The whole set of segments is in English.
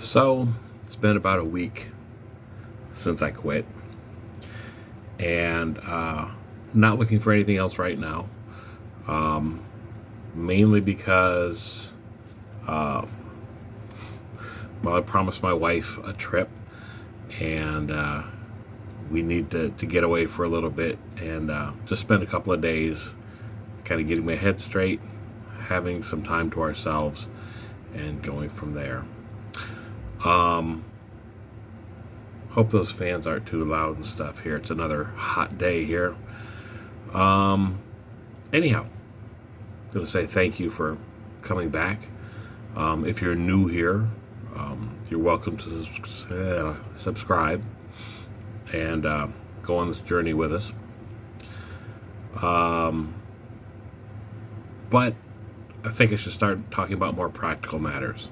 So it's been about a week since I quit, and not looking for anything else right now. Mainly because, well, I promised my wife a trip, and we need to get away for a little bit and just spend a couple of days, kind of getting my head straight, having some time to ourselves, and going from there. Um, Hope those fans aren't too loud and stuff here. It's another hot day here. Um, Anyhow, I'm going to say thank you for coming back. If you're new here, you're welcome to subscribe and go on this journey with us. But I think I should start talking about more practical matters.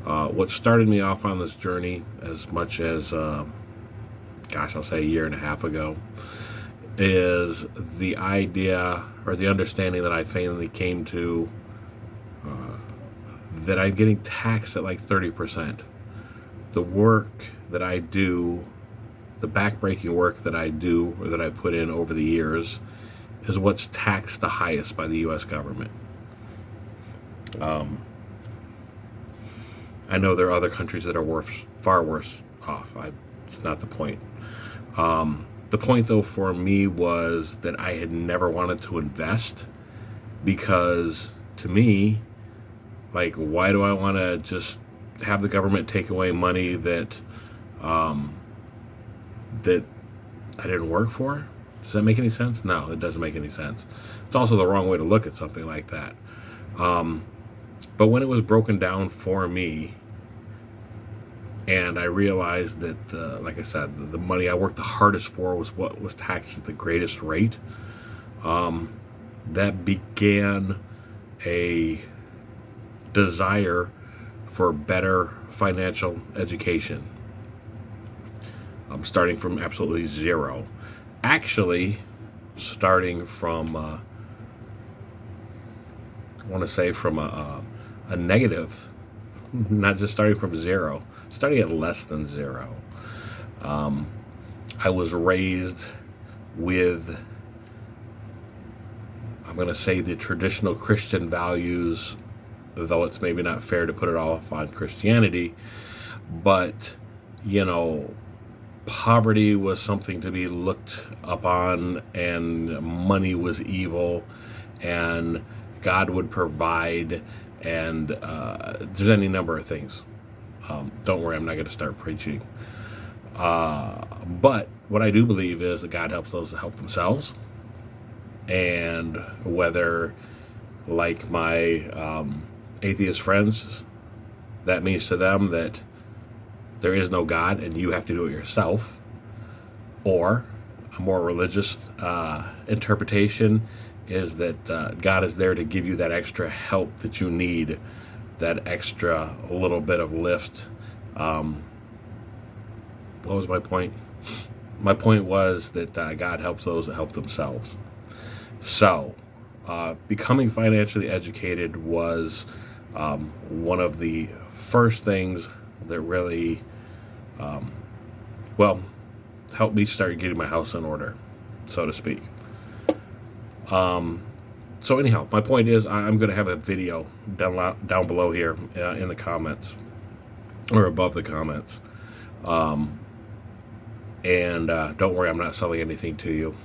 What started me off on this journey, as much as, I'll say a year and a half ago, is the idea or the understanding that I finally came to, that I'm getting taxed at like 30%. The work that I do, the backbreaking work that I do or that I put in over the years, is what's taxed the highest by the U.S. government. I know there are other countries that are far worse off. It's not the point. The point, though, for me was that I had never wanted to invest because, to me, like, why do I want to just have the government take away money that that I didn't work for? Does that make any sense? No, it doesn't make any sense. It's also the wrong way to look at something like that. But when it was broken down for me, and I realized that, like I said, the money I worked the hardest for was what was taxed at the greatest rate, that began a desire for better financial education. Starting from absolutely zero. Actually, starting from, I want to say from a negative, not just starting from zero, starting at less than zero. I was raised with, I'm going to say, the traditional Christian values, though it's maybe not fair to put it all off on Christianity, but, poverty was something to be looked upon, and money was evil, and God would provide, and there's any number of things. Don't worry, I'm not going to start preaching. But what I do believe is that God helps those that help themselves. And whether, like my atheist friends, that means to them that there is no God and you have to do it yourself, or a more religious interpretation is that God is there to give you that extra help that you need, that extra little bit of lift. What was my point? My point was that God helps those that help themselves. So, becoming financially educated was one of the first things that really, helped me start getting my house in order, so to speak. So anyhow, my point is I'm going to have a video down below here in the comments, or above the comments. And don't worry, I'm not selling anything to you.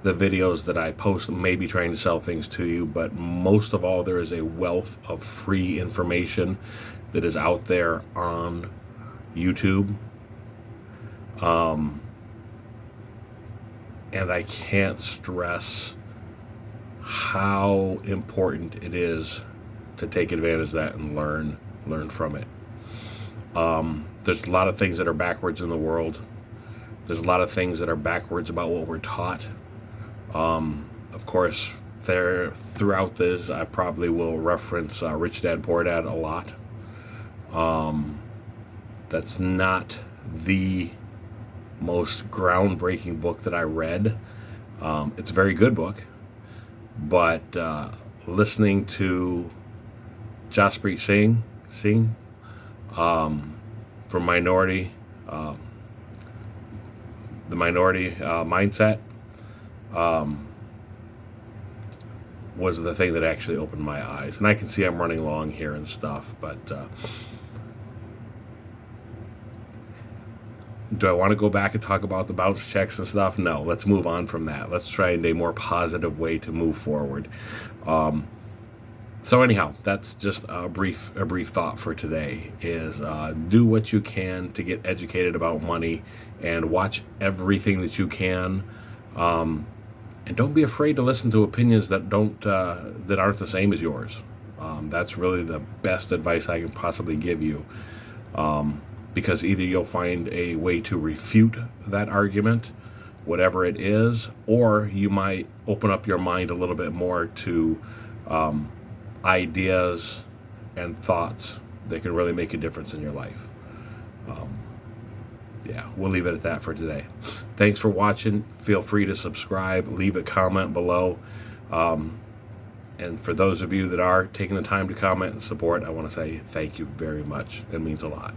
The videos that I post may be trying to sell things to you, but most of all, there is a wealth of free information that is out there on YouTube. And I can't stress how important it is to take advantage of that and learn from it. There's a lot of things that are backwards in the world. There's a lot of things that are backwards about what we're taught. Of course, throughout this, I probably will reference Rich Dad Poor Dad a lot. That's not the most groundbreaking book that I read. It's a very good book, but listening to Jaspreet Singh, from minority, the minority mindset was the thing that actually opened my eyes. And I can see I'm running long here and stuff, but do I want to go back and talk about the bounce checks and stuff? No, let's move on from that. Let's try a more positive way to move forward. So anyhow, that's just a brief thought for today. Is do what you can to get educated about money, and watch everything that you can, and don't be afraid to listen to opinions that aren't the same as yours. That's really the best advice I can possibly give you, because either you'll find a way to refute that argument, whatever it is, or you might open up your mind a little bit more to ideas and thoughts that can really make a difference in your life. Yeah, we'll leave it at that for today. Thanks for watching. Feel free to subscribe, leave a comment below. And for those of you that are taking the time to comment and support, I want to say thank you very much. It means a lot.